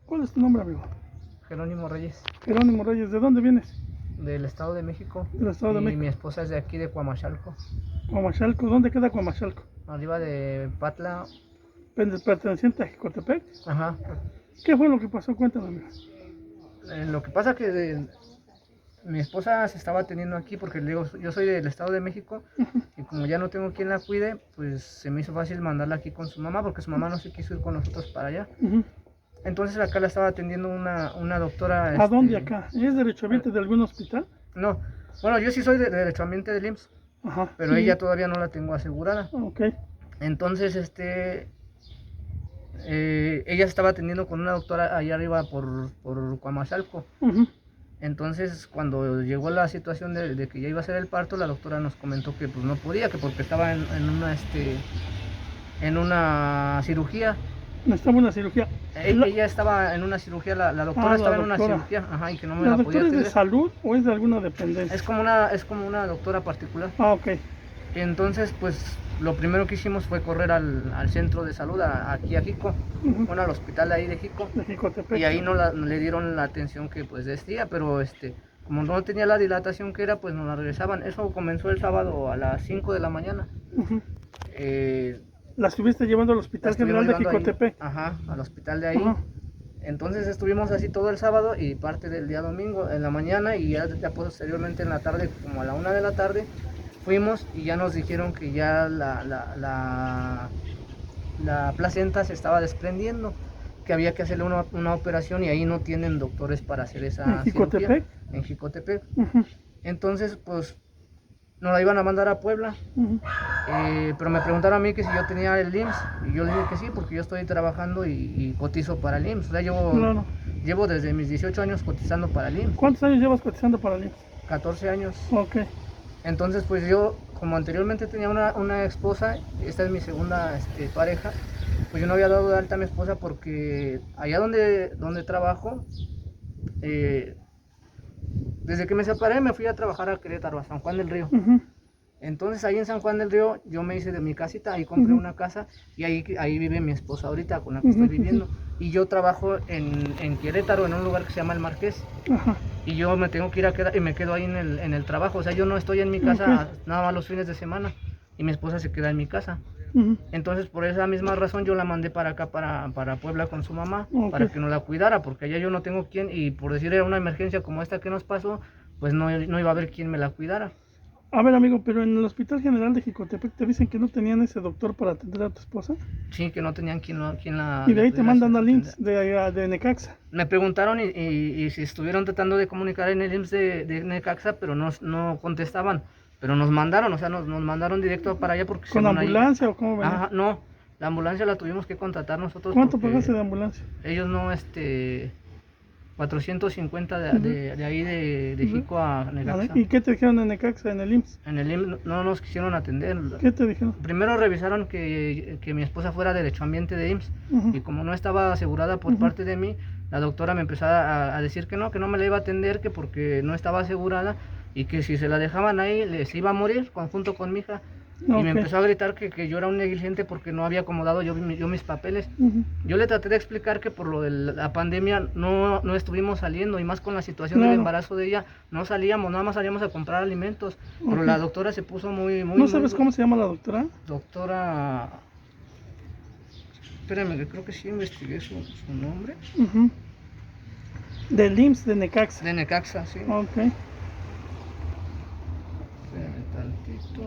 ¿Cuál es tu nombre, amigo? Jerónimo Reyes, Jerónimo Reyes. ¿De dónde vienes? del Estado de México. Del Estado de Y México. mi esposa es de aquí, de Coamachalco, Coamachalco. ¿Dónde queda Coamachalco? arriba de Patla. Perteneciente a Jicotepec. Ajá. ¿Qué fue lo que pasó? Cuéntame, amigo. Lo que pasa que mi esposa se estaba atendiendo aquí porque le digo, yo soy del Estado de México y como ya no tengo quien la cuide, pues se me hizo fácil mandarla aquí con su mamá porque su mamá no se quiso ir con nosotros para allá. Entonces acá la estaba atendiendo una doctora. ¿A dónde acá? ¿Es derechohabiente de algún hospital? No, bueno, yo sí soy de derechohabiente del IMSS, Ajá. pero Sí. ella todavía no la tengo asegurada. Ok. Entonces, ella se estaba atendiendo con una doctora allá arriba por Coamachalco. Entonces, cuando llegó la situación de que ya iba a ser el parto, la doctora nos comentó que pues no podía, que porque estaba en una cirugía. Estaba en una cirugía. Ella estaba en una cirugía, la doctora estaba en una cirugía, ajá, y que no me la podía doctora atender. ¿Es de salud o es de alguna dependencia? Es como una doctora particular. Ah, ok. Entonces, pues lo primero que hicimos fue correr al centro de salud, aquí a Jico, bueno, al hospital ahí de Jico. De Jicotepec. Y ahí no le dieron la atención que pues decía, pero como no tenía la dilatación que era, pues nos la regresaban. Eso comenzó el sábado a las 5 de la mañana. ¿La estuviste llevando al Hospital General de Jicotepec? Ajá, al hospital de ahí. Entonces estuvimos así todo el sábado y parte del día domingo en la mañana, y ya posteriormente en la tarde, como a la 1 de la tarde, fuimos y ya nos dijeron que ya la placenta se estaba desprendiendo, que había que hacerle una operación, y ahí no tienen doctores para hacer esa cirugía. En Jicotepec. Entonces, pues nos la iban a mandar a Puebla. Pero me preguntaron a mí que si yo tenía el IMSS, y yo le dije que sí, porque yo estoy trabajando y cotizo para el IMSS. O sea, llevo desde mis 18 años cotizando para el IMSS. ¿Cuántos años llevas cotizando para el IMSS? 14 años. Ok. Entonces, pues yo, como anteriormente tenía una esposa, esta es mi segunda pareja, pues yo no había dado de alta a mi esposa porque allá donde trabajo, desde que me separé me fui a trabajar a Querétaro, a San Juan del Río. Entonces ahí en San Juan del Río yo me hice de mi casita, ahí compré una casa, y ahí vive mi esposa ahorita, con la que estoy viviendo. Y yo trabajo en Querétaro, en un lugar que se llama El Marqués. Y yo me tengo que ir a quedar y me quedo ahí en el trabajo. O sea, yo no estoy en mi casa nada más los fines de semana, y mi esposa se queda en mi casa. Entonces, por esa misma razón yo la mandé para acá, para Puebla con su mamá, para que nos la cuidara, porque allá yo no tengo quien, y por decir era una emergencia como esta que nos pasó, pues no iba a haber quien me la cuidara. A ver, amigo, pero en el Hospital General de Jicotepec te dicen que no tenían ese doctor para atender a tu esposa. Sí, que no tenían quien la... Y de ahí te mandan al IMSS de Necaxa. Me preguntaron y si estuvieron tratando de comunicar en el IMSS de Necaxa, pero no contestaban. Pero nos mandaron, o sea, nos mandaron directo para allá porque... ¿Con ambulancia o cómo venía? Ajá, no, la ambulancia la tuvimos que contratar nosotros. ¿Cuánto pagaste de ambulancia? Ellos no, 450 de ahí de Jico a Necaxa. ¿Y qué te dijeron en Necaxa, en el IMSS? En el IMSS no nos quisieron atender. ¿Qué te dijeron? Primero revisaron que mi esposa fuera derechohabiente de IMSS, y como no estaba asegurada por parte de mí, la doctora me empezó a decir que no me la iba a atender, que porque no estaba asegurada, y que si se la dejaban ahí les iba a morir junto con mi hija. Y me empezó a gritar que yo era un negligente porque no había acomodado yo mis papeles. Yo le traté de explicar que por lo de la pandemia no estuvimos saliendo, y más con la situación del embarazo de ella, no salíamos, nada más salíamos a comprar alimentos. Pero la doctora se puso muy... ¿No sabes cómo se llama la doctora? Doctora... Espérame, que creo que sí investigué su nombre. Del IMSS de Necaxa. De Necaxa, sí. Ok. Espérame tantito.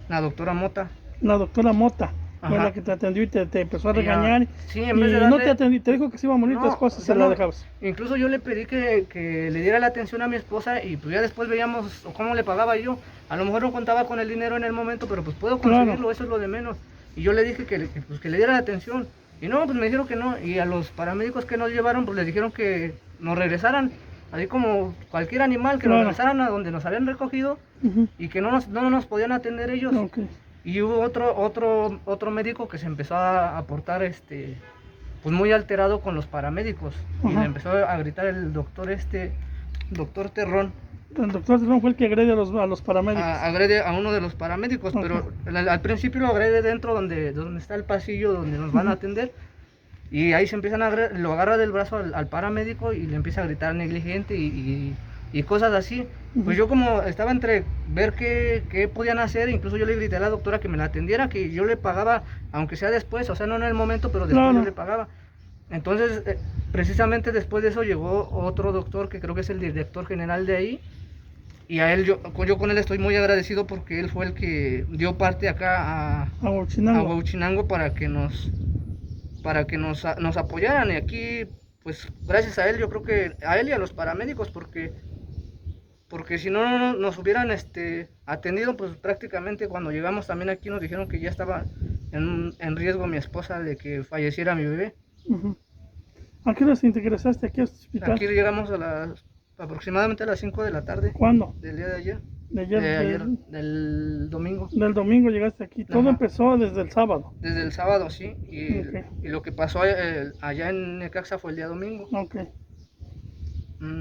La doctora Mota. La doctora Mota. Fue la que te atendió y te empezó a regañar. Sí, en vez de darle... no te atendió, te dijo que se iba a morir tu esposa, se la dejabas. Incluso yo le pedí que le diera la atención a mi esposa, y pues ya después veíamos cómo le pagaba yo. A lo mejor no contaba con el dinero en el momento, pero pues puedo conseguirlo, eso es lo de menos. Y yo le dije que le diera la atención. Y no, pues me dijeron que no. Y a los paramédicos que nos llevaron, pues les dijeron que nos regresaran, así como cualquier animal, que nos regresaran a donde nos habían recogido, y que no nos podían atender ellos. Y hubo otro médico que se empezó a portar pues muy alterado con los paramédicos, y le empezó a gritar el doctor Terrón, El doctor Cerrón fue el que agrede a los paramédicos. Agrede a uno de los paramédicos, Ok. pero al principio lo agrede dentro donde está el pasillo donde nos van a atender. Y ahí se empiezan a lo agarra del brazo al paramédico y le empieza a gritar negligente y cosas así. Pues yo como estaba entre ver qué podían hacer, incluso yo le grité a la doctora que me la atendiera, que yo le pagaba, aunque sea después, o sea, no en el momento, pero después yo le pagaba. Entonces, precisamente después de eso llegó otro doctor, que creo que es el director general de ahí, y a él yo con él estoy muy agradecido porque él fue el que dio parte acá a Huachinango para que nos apoyaran. Y aquí, pues gracias a él, yo creo que a él y a los paramédicos, porque si no nos hubieran atendido, pues prácticamente cuando llegamos también aquí nos dijeron que ya estaba en riesgo mi esposa de que falleciera mi bebé. ¿A qué hora te ingresaste aquí a este hospital? Aquí llegamos aproximadamente a las 5 de la tarde. ¿Cuándo? Del día de ayer. Del domingo. Del domingo llegaste aquí. Todo empezó desde el sábado. Desde el sábado, sí. Y lo que pasó allá en Necaxa fue el día domingo. Ok.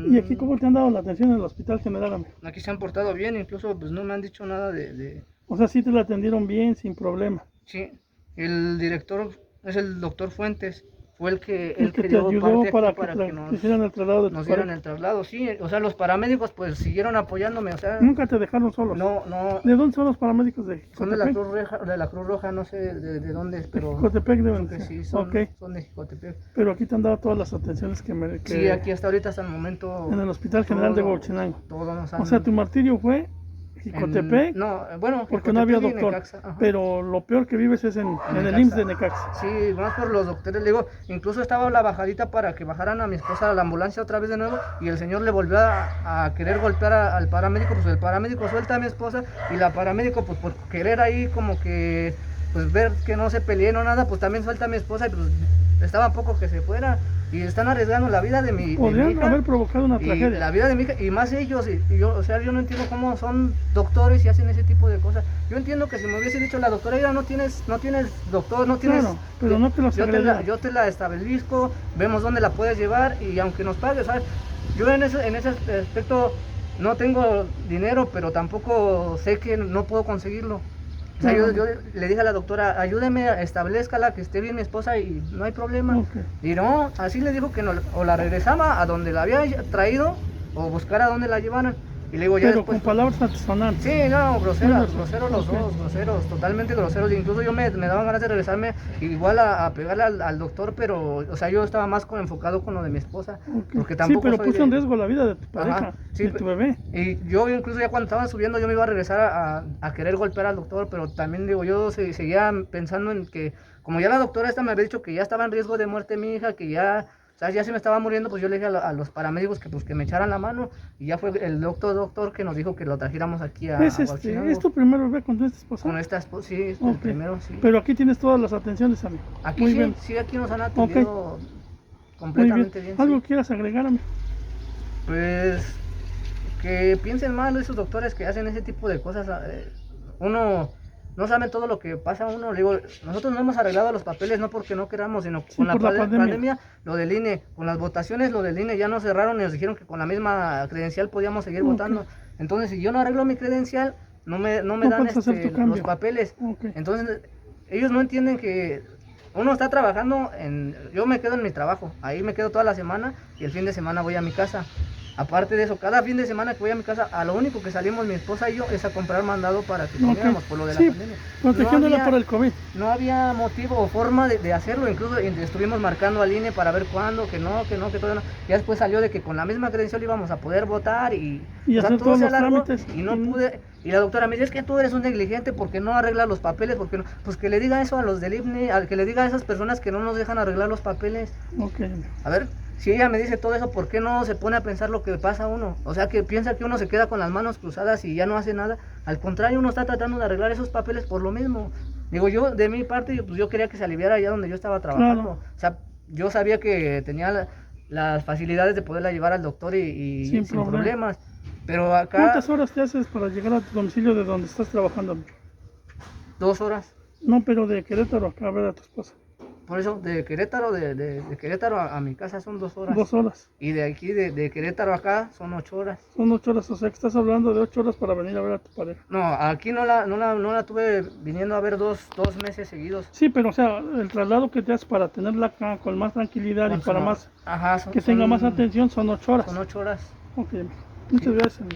¿Y aquí cómo te han dado la atención en el Hospital General, amigo? Aquí se han portado bien, incluso pues no me han dicho nada de... O sea, sí te la atendieron bien, sin problema. Sí, el director es el doctor Fuentes, fue el que te ayudó para que nos hicieran el traslado nos dieran el traslado, sí. O sea, los paramédicos pues siguieron apoyándome, o sea... ¿Nunca te dejaron solos? No. ¿De dónde son los paramédicos de Jicotepec? Son de la Cruz Roja, no sé de dónde es, pero... Jicotepec deben ser. Sí, son de Jicotepec. Pero aquí te han dado todas las atenciones que sí, aquí hasta ahorita, hasta el momento... En el Hospital General de Huachinango. Todo nos han... O sea, tu martirio fue Jicotepec. No, bueno, porque no había doctor. Pero lo peor que vives es en el IMSS de Necaxa. Sí, más por los doctores. Le digo, incluso estaba la bajadita para que bajaran a mi esposa a la ambulancia otra vez de nuevo. Y el señor le volvió a querer golpear al paramédico. Pues el paramédico suelta a mi esposa. Y la paramédico, pues por querer ahí como que pues ver que no se peleen o nada, pues también suelta a mi esposa. Y pues estaba poco que se fuera. Y están arriesgando la vida de mi hija. Podrían haber provocado una tragedia. La vida de mi hija, y más ellos, y yo, o sea, yo no entiendo cómo son doctores y hacen ese tipo de cosas. Yo entiendo que si me hubiese dicho la doctora, mira, no tienes doctor, no tienes... Claro, pero no te lo yo te la establezco, vemos dónde la puedes llevar, y aunque nos pagues, ¿sabes? Yo en ese aspecto no tengo dinero, pero tampoco sé que no puedo conseguirlo. O sea, yo le dije a la doctora, ayúdeme, establezcala, que esté bien mi esposa y no hay problema. Y no, así le dijo que no, o la regresaba a donde la había traído o buscara a dónde la llevaran. Y le digo, ya pero después, con palabras altisonantes. Sí, no, groseros los dos, groseros, totalmente groseros. Incluso yo me daban ganas de regresarme igual a pegarle al doctor, pero, o sea, yo estaba más enfocado con lo de mi esposa. Porque tampoco sí, pero puso en riesgo la vida de tu pareja, de tu bebé. Y yo incluso ya cuando estaban subiendo yo me iba a regresar a querer golpear al doctor, pero también digo, yo seguía pensando en que, como ya la doctora esta me había dicho que ya estaba en riesgo de muerte mi hija, que ya... O sea, ya se me estaba muriendo, pues yo le dije a los paramédicos que me echaran la mano. Y ya fue el doctor que nos dijo que lo trajéramos aquí a Huachinango. ¿Es tu primer bebé con esta esposa? Con esta esposa, sí, el primero, sí. Pero aquí tienes todas las atenciones, amigo. Aquí muy bien. Sí, aquí nos han atendido completamente bien. ¿Algo quieras agregar, amigo? Pues que piensen mal esos doctores que hacen ese tipo de cosas. Uno... No saben todo lo que pasa a uno. Le digo, nosotros no hemos arreglado los papeles no porque no queramos, sino con la pandemia, lo del INE, con las votaciones, lo del INE ya nos cerraron y nos dijeron que con la misma credencial podíamos seguir votando. Entonces, si yo no arreglo mi credencial, no me dan los papeles. Entonces, ellos no entienden que uno está trabajando yo me quedo en mi trabajo, ahí me quedo toda la semana y el fin de semana voy a mi casa. Aparte de eso, cada fin de semana que voy a mi casa, a lo único que salimos mi esposa y yo es a comprar mandado para que comiéramos por lo de la pandemia. Protegiéndola por el COVID. No había motivo o forma de hacerlo, incluso estuvimos marcando al INE para ver cuándo, que todavía no. Ya después salió de que con la misma credencial íbamos a poder votar y hacer todos los trámites. Y no pude. Y la doctora me dice, es que tú eres un negligente porque no arreglas los papeles, porque no. Pues que le diga eso a los del INE, que le diga a esas personas que no nos dejan arreglar los papeles. A ver. Si ella me dice todo eso, ¿por qué no se pone a pensar lo que pasa a uno? O sea, que piensa que uno se queda con las manos cruzadas y ya no hace nada. Al contrario, uno está tratando de arreglar esos papeles por lo mismo. Digo, yo, de mi parte, yo quería que se aliviara allá donde yo estaba trabajando. Claro. O sea, yo sabía que tenía las facilidades de poderla llevar al doctor y sin problemas. Pero acá... ¿Cuántas horas te haces para llegar a tu domicilio de donde estás trabajando? 2 horas. No, pero de Querétaro acá a ver a tu esposa. Por eso, de Querétaro, de Querétaro a mi casa son 2 horas. 2 horas. Y de aquí, de Querétaro acá, son 8 horas. Son 8 horas, o sea que estás hablando de 8 horas para venir a ver a tu pareja. No, aquí no la tuve viniendo a ver dos meses seguidos. Sí, pero o sea, el traslado que te haces para tenerla acá con más tranquilidad y para más Ajá, que tenga más atención son 8 horas. Son 8 horas. Ok, muchas gracias.